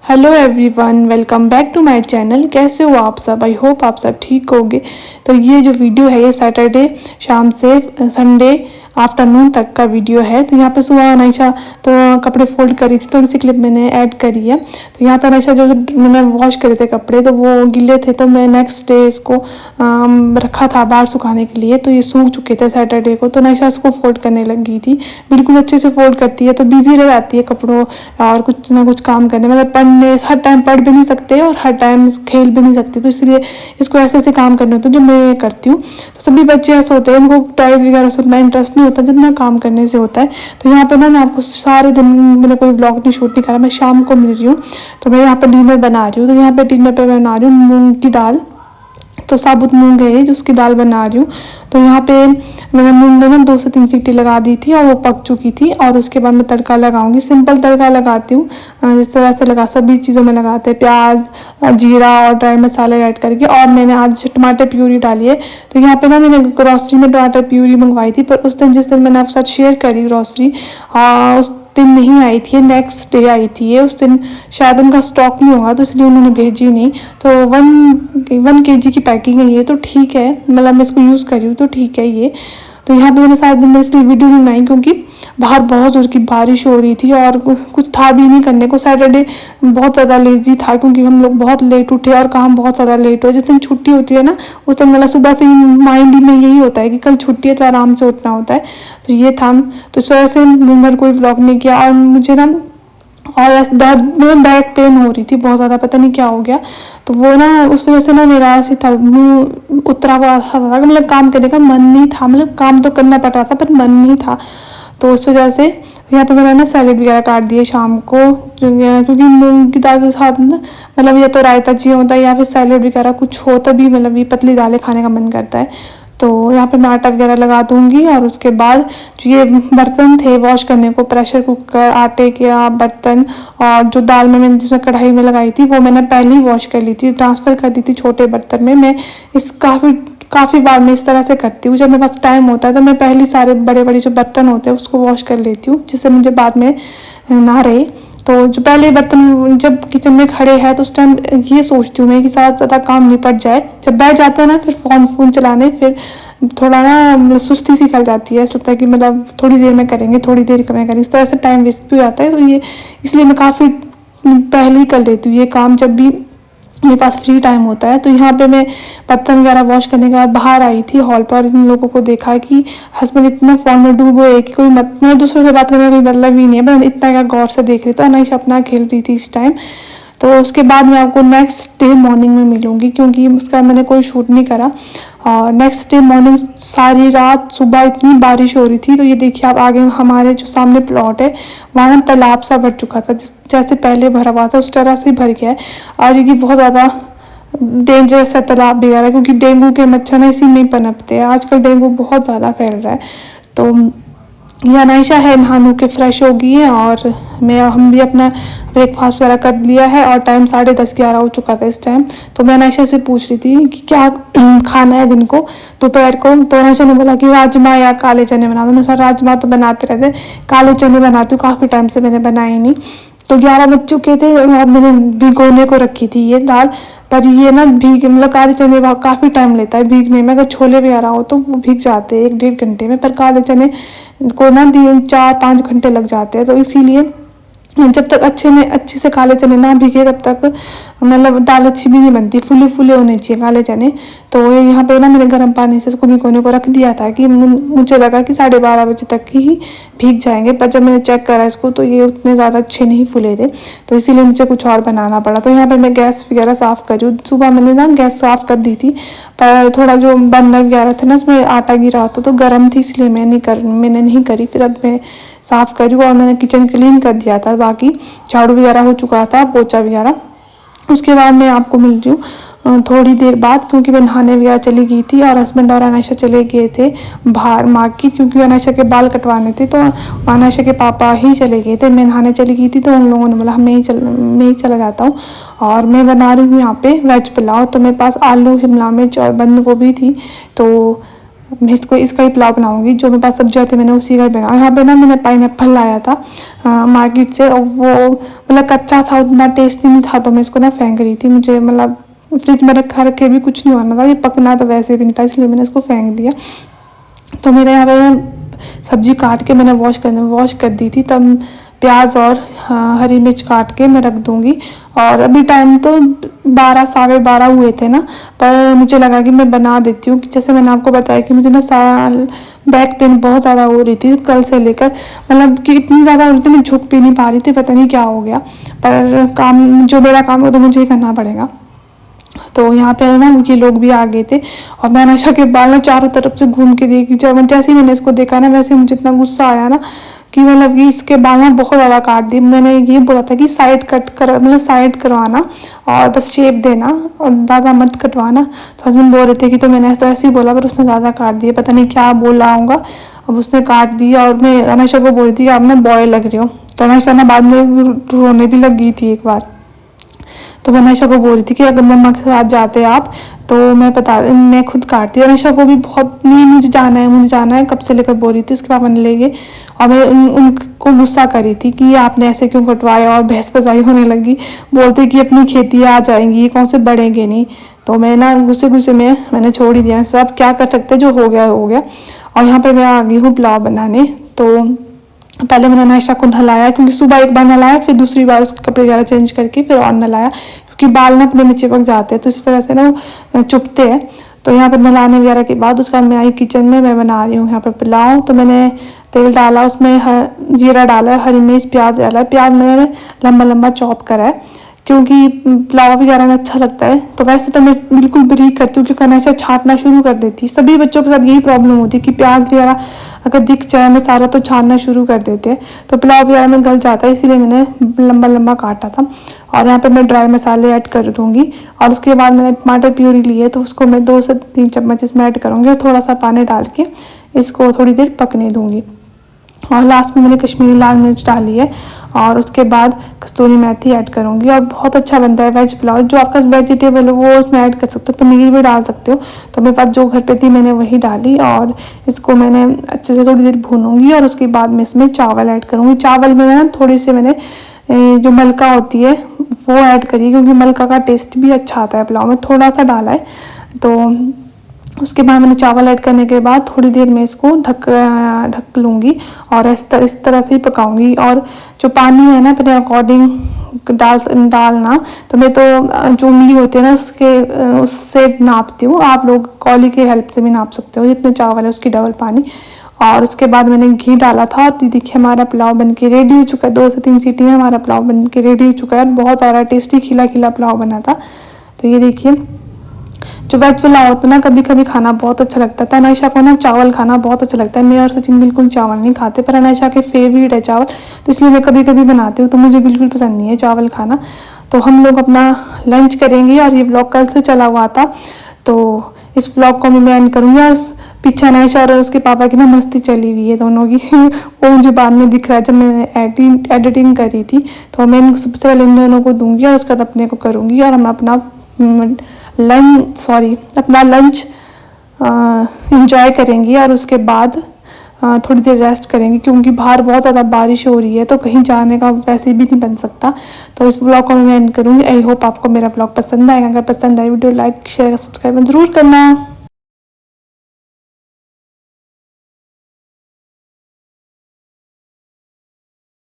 Hello everyone, welcome back to my channel. कैसे हो आप सब? आई होप आप सब ठीक होंगे। तो ये जो वीडियो है ये सैटरडे शाम से संडे आफ्टरनून तक का वीडियो है। तो यहाँ पे सुबह अनाइशा तो कपड़े फोल्ड करी थी, थोड़ी सी क्लिप मैंने ऐड करी है। तो यहाँ पे अनाइशा जो मैंने वॉश करे थे कपड़े तो वो गीले थे, तो मैं नेक्स्ट डे इसको रखा था बाहर सुखाने के लिए। तो ये सूख चुके थे सैटरडे को, तो अनाइशा इसको फोल्ड करने लगी थी। बिल्कुल अच्छे से फोल्ड करती है, तो बिजी रह जाती है कपड़ों और कुछ ना कुछ काम करने में। मतलब हर टाइम पढ़ भी नहीं सकते और हर टाइम खेल भी नहीं सकते, तो इसलिए इसको ऐसे ऐसे काम करने होते हैं जो मैं करती हूँ। तो सभी बच्चे ऐसे होते हैं, उनको टॉयज वगैरह से उतना इंटरेस्ट नहीं होता जितना काम करने से होता है। तो यहाँ पे ना मैं आपको सारे दिन मैंने कोई व्लॉग नहीं शूट नहीं करा, मैं शाम को मिल रही हूँ। तो मैं यहाँ पर डिनर बना रही हूँ। तो यहाँ पे डिनर पे मैं बना रही हूँ मूंग की दाल। तो साबुत मूंग है जो उसकी दाल बना रही हूँ। तो यहाँ पे मैंने मूंग में ना 2 से 3 सीटी लगा दी थी और वो पक चुकी थी। और उसके बाद मैं तड़का लगाऊंगी, सिंपल तड़का लगाती हूँ जिस तरह से लगा सभी चीज़ों में लगाते हैं, प्याज जीरा और ड्राई मसाले ऐड करके। और मैंने आज टमाटर प्यूरी डाली है। तो यहाँ पे ना मैंने ग्रॉसरी में टमाटर प्यूरी मंगवाई थी, पर उस दिन जिस दिन मैंने आपके साथ शेयर करी ग्रॉसरी उस दिन नहीं आई थी, नेक्स्ट डे आई थी ये। उस दिन शायद उनका स्टॉक नहीं होगा तो इसलिए उन्होंने भेजी नहीं। तो 1 kg की पैकिंग है ये, तो ठीक है, मतलब मैं इसको यूज़ कर रही हूँ तो ठीक है ये। तो यहाँ पे मैंने शायद दिन में इसलिए वीडियो नहीं बनाई क्योंकि बाहर बहुत जोर की बारिश हो रही थी और कुछ था भी नहीं करने को। सैटरडे बहुत ज़्यादा लेजी था क्योंकि हम लोग बहुत लेट उठे और काम बहुत ज़्यादा लेट हुआ। जिस दिन छुट्टी होती है ना उस दिन मतलब सुबह से ही माइंड में यही होता है कि कल छुट्टी है तो आराम से उठना होता है। तो ये था, तो इस वजह से दिन भर कोई व्लॉग नहीं किया। और मुझे ना और मतलब बैक पेन हो रही थी बहुत ज़्यादा, पता नहीं क्या हो गया। तो वो ना उस वजह से ना मेरा ऐसे था, मुँह उतरा हुआ था, मतलब काम करने का मन नहीं था। मतलब काम तो करना पड़ रहा था पर मन नहीं था। तो उस वजह से यहाँ पे मैंने ना सैलेड वगैरह काट दिए शाम को, क्योंकि मूंग की दाल के साथ ना मतलब ये तो रायता चाहिए होता है या फिर सैलेड वगैरह कुछ हो तभी मतलब ये पतली दालें खाने का मन करता है। तो यहाँ पे मैं आटा वगैरह लगा दूँगी। और उसके बाद जो ये बर्तन थे वॉश करने को, प्रेशर कुकर, आटे के बर्तन और जो दाल में मैंने जिसमें कढ़ाई में लगाई थी वो मैंने पहले ही वॉश कर ली थी, ट्रांसफ़र कर दी थी छोटे बर्तन में। मैं इस काफ़ी बार मैं इस तरह से करती हूँ, जब मेरे पास टाइम होता है तो मैं पहले सारे बड़े बड़े जो बर्तन होते हैं उसको वॉश कर लेती हूँ जिससे मुझे बाद में ना रहे। तो जो पहले बर्तन जब किचन में खड़े हैं तो उस टाइम ये सोचती हूँ मैं कि ज़्यादा काम निपट जाए। जब बैठ जाता है ना फिर फ़ोन चलाने, फिर थोड़ा ना सुस्ती सी फैल जाती है, ऐसा लगता है कि मतलब थोड़ी देर में करेंगे, थोड़ी देर में करेंगे, इस तरह से टाइम वेस्ट भी हो जाता है। तो ये इसलिए मैं काफ़ी पहले ही कर लेती हूँ ये काम जब भी मेरे पास फ्री टाइम होता है। तो यहाँ पे मैं बर्तन वगैरह वॉश करने के बाद बाहर आई थी हॉल पर। इन लोगों को देखा कि हस्बैंड इतना फ़ोन में डूबे है कि कोई मतलब दूसरों से बात करने का कोई मतलब ही नहीं है, बस इतना क्या गौर से देख रही थी। अनाइशा अपना खेल रही थी इस टाइम। तो उसके बाद मैं आपको नेक्स्ट डे मॉर्निंग में मिलूँगी क्योंकि उसका मैंने कोई शूट नहीं करा। और नेक्स्ट डे मॉर्निंग सारी रात सुबह इतनी बारिश हो रही थी। तो ये देखिए आप आगे हमारे जो सामने प्लॉट है वहाँ ना तालाब सा भर चुका था, जैसे पहले भरा हुआ था उस तरह से भर गया है। और ये बहुत ज़्यादा डेंजरस है तालाब वगैरह, क्योंकि डेंगू के मच्छर ना इसी में ही पनपते हैं। आजकल डेंगू बहुत ज़्यादा फैल रहा है। तो ये अनाइशा है, नहा के फ्रेश हो गई है और हम भी अपना ब्रेकफास्ट वगैरह कर लिया है। और टाइम 10:30-11 हो चुका था इस टाइम। तो मैं अनाइशा से पूछ रही थी कि क्या खाना है दिन को, दोपहर को। तो अनाइशा ने बोला कि राजमा या काले चने बना दो। मैं सर राजमा तो बनाते रहते, काले चने बनाती हूँ, काफ़ी टाइम से मैंने बनाए नहीं। तो 11 बज चुके थे और मैंने भिगोने को रखी थी ये दाल। पर ये ना मतलब काले चने काफ़ी टाइम लेता है भीगने में। अगर छोले वगैरह हो तो वो भीग जाते हैं 1-1.5 घंटे में, पर काले चने को ना 3-4-5 घंटे लग जाते हैं। तो इसीलिए जब तक अच्छे से काले चने ना भीगे तब तक मतलब दाल अच्छी भी नहीं बनती, फूले होने चाहिए काले चने। तो यहाँ पे ना मैंने गर्म पानी से इसको भिगोने को रख दिया था कि मुझे लगा कि 12:30 बजे तक ही भीग जाएंगे, पर जब मैंने चेक करा इसको तो ये उतने ज़्यादा अच्छे नहीं फूले थे। तो इसीलिए मुझे कुछ और बनाना पड़ा। तो यहाँ पर मैं गैस वगैरह साफ़ करी हूँ। सुबह मैंने ना गैस साफ़ कर दी थी, पर थोड़ा जो बर्नर वगैरह था ना उसमें आटा गिरा था तो गर्म थी, इसलिए मैंने नहीं करी। फिर अब मैं साफ़ करी और मैंने किचन क्लीन कर दिया था, बाकी झाड़ू वगैरह हो चुका था, पोछा वगैरह। उसके बाद मैं आपको मिल रही हूँ थोड़ी देर बाद, क्योंकि मैं नहाने वगैरह चली गई थी और हस्बैंड और अनाइशा चले गए थे बाहर मार्केट, क्योंकि अनाइशा के बाल कटवाने थे। तो अनाइशा के पापा ही चले गए थे, मैं नहाने चली गई थी। तो उन लोगों ने बोला मैं ही चला जाता हूँ। और मैं बना रही हूँ यहाँ पे वेज पुलाव। तो मेरे पास आलू, शिमला मिर्च और बंद गोभी थी। तो मैं इसका ही पुलाव बनाऊंगी। जो मेरे पास सब्जियाँ थी मैंने उसी का ही बनाया। यहाँ पे ना मैंने पाइनएप्पल लाया था मार्केट से, और वो मतलब कच्चा था, उतना टेस्टी नहीं था, तो मैं इसको ना फेंक रही थी। मुझे मतलब फ्रिज में रखा रखे भी कुछ नहीं होना था, ये पकना तो वैसे भी नहीं था, इसलिए मैंने इसको फेंक दिया। तो मेरे यहाँ पे सब्जी काट के मैंने वॉश कर दी थी, तब प्याज और हरी मिर्च काट के मैं रख दूँगी। और अभी टाइम तो 12 साढ़े 12 हुए थे ना, पर मुझे लगा कि मैं बना देती हूँ। जैसे मैंने आपको बताया कि मुझे ना बैक पेन बहुत ज़्यादा हो रही थी कल से लेकर, मतलब कि इतनी ज़्यादा हो रही थी मैं झुक भी नहीं पा रही थी, पता नहीं क्या हो गया। पर काम जो मेरा काम है तो मुझे ही करना पड़ेगा। तो यहाँ पे ना ये लोग भी आ गए थे, और मैं अनायशा के बाल ना चारों तरफ से घूम के देखी। जब जैसे ही मैंने इसको देखा ना, वैसे मुझे इतना गुस्सा आया ना कि मतलब कि इसके बाल ना बहुत ज़्यादा काट दिए। मैंने ये बोला था कि साइड कट कर, मतलब साइड करवाना और बस शेप देना और ज़्यादा मत कटवाना। तो हस्बैंड बोल रहे थे कि तो मैंने तो ऐसे ही बोला, पर उसने ज़्यादा काट दिए, पता नहीं क्या बोला होगा। अब उसने काट दिया, और मैं अनायशा को बोल रही थी कि आप ना बॉय लग रहे हो। तो अनायशा ना बाद में रोने भी लग गई थी एक बार। तो मैं अनायशा को बोल रही थी कि अगर मम्मा के साथ जाते आप तो मैं खुद काटती। अनायशा को भी बहुत नहीं, मुझे जाना है कब से लेकर बोल रही थी, उसके पापा ने ले गए। और मैं उनको गुस्सा कर रही थी कि आपने ऐसे क्यों कटवाया, और बहस बसाई होने लगी। बोलते कि अपनी खेती आ जाएंगी, ये कौन से बढ़ेंगे नहीं। तो मैं ना गुस्से में मैंने छोड़ ही दिया, सब क्या कर सकते, जो हो गया हो गया। और यहाँ पर मैं आ गई हूँ पुलाव बनाने। तो पहले मैंने अनायशा को नहलाया, क्योंकि सुबह एक बार नहलाया, फिर दूसरी बार उसके कपड़े वगैरह चेंज करके फिर और नहलाया, क्योंकि बाल ना अपने में चिपक जाते हैं, तो इस वजह से ना चुभते हैं। तो यहाँ पर नहलाने वगैरह के बाद उसका मैं आई किचन में, मैं बना रही हूँ यहाँ पर पुलाव। तो मैंने तेल डाला, उसमें जीरा डाला है, हरी मिर्च, प्याज डाला है। प्याज मैंने लंबा लंबा चॉप करा है, क्योंकि पुलाव वगैरह में अच्छा लगता है। तो वैसे तो मैं बिल्कुल बारीक करती हूँ, क्योंकि अनायशा छाँटना शुरू कर देती है। सभी बच्चों के साथ यही प्रॉब्लम होती है कि प्याज वगैरह अगर दिख जाए में सारा तो छानना शुरू कर देते हैं, तो पुलाव वगैरह में गल जाता है, इसीलिए मैंने लंबा लंबा काटा था। और यहाँ पे मैं ड्राई मसाले ऐड कर दूँगी। और उसके बाद मैंने टमाटर प्यूरी ली है, तो उसको मैं 2 से 3 चम्मच इसमें ऐड करूँगी, और थोड़ा सा पानी डाल के इसको थोड़ी देर पकने दूँगी। और लास्ट में मैंने कश्मीरी लाल मिर्च डाली है, और उसके बाद कस्तूरी मेथी ऐड करूँगी। और बहुत अच्छा बनता है वेज पुलाव। जो आपका वेजिटेबल है वो उसमें ऐड कर सकते हो, पनीर भी डाल सकते हो। तो मेरे पास जो घर पे थी मैंने वही डाली, और इसको मैंने अच्छे से थोड़ी देर भूनूंगी। और उसके बाद मैं इसमें चावल ऐड करूँगी। चावल में ना थोड़ी सी मैंने जो मलका होती है वो ऐड करी, क्योंकि मलका का टेस्ट भी अच्छा आता है पुलाव में, थोड़ा सा डाला है। तो उसके बाद मैंने चावल ऐड करने के बाद थोड़ी देर में इसको ढक लूँगी, और इस तरह से ही पकाऊंगी। और जो पानी है ना अपने अकॉर्डिंग डालना। तो मैं तो जो उंगली होती है ना उससे नापती हूँ। आप लोग कौली की हेल्प से भी नाप सकते हो, जितने चावल है उसकी डबल पानी। और उसके बाद मैंने घी डाला था, और देखिए हमारा पुलाव बन के रेडी हो चुका है। 2 से 3 सीटी में हमारा पुलाव बन के रेडी हो चुका है। बहुत सारा टेस्टी खिला खिला पुलाव बना था। तो ये देखिए, जो वेज पुलाव होता है ना कभी कभी खाना बहुत अच्छा लगता है। अनायशा को ना चावल खाना बहुत अच्छा लगता है। मैं और सचिन बिल्कुल चावल नहीं खाते, पर अनायशा के फेवरेट है चावल, तो इसलिए मैं कभी कभी बनाती हूँ। तो मुझे बिल्कुल पसंद नहीं है चावल खाना। तो हम लोग अपना लंच करेंगे, और ये व्लॉग कल से चला हुआ था, तो इस व्लॉग को मैं एंड करूँगी। और पीछे अनायशा और उसके पापा की ना मस्ती चली हुई है दोनों की वो मुझे बाद में दिख रहा है। जब मैंने एडिटिंग करी थी, तो मैं इनको सबसे पहले इन दोनों को दूंगी, और उसके बाद अपने को करूँगी, और हम अपना अपना लंच इंजॉय करेंगे। और उसके बाद थोड़ी देर रेस्ट करेंगे, क्योंकि बाहर बहुत ज़्यादा बारिश हो रही है, तो कहीं जाने का वैसे भी नहीं बन सकता। तो इस व्लॉग को मैं एंड करूँगी। आई होप आपको मेरा व्लॉग पसंद आएगा। अगर पसंद आए वीडियो लाइक शेयर सब्सक्राइब ज़रूर करना।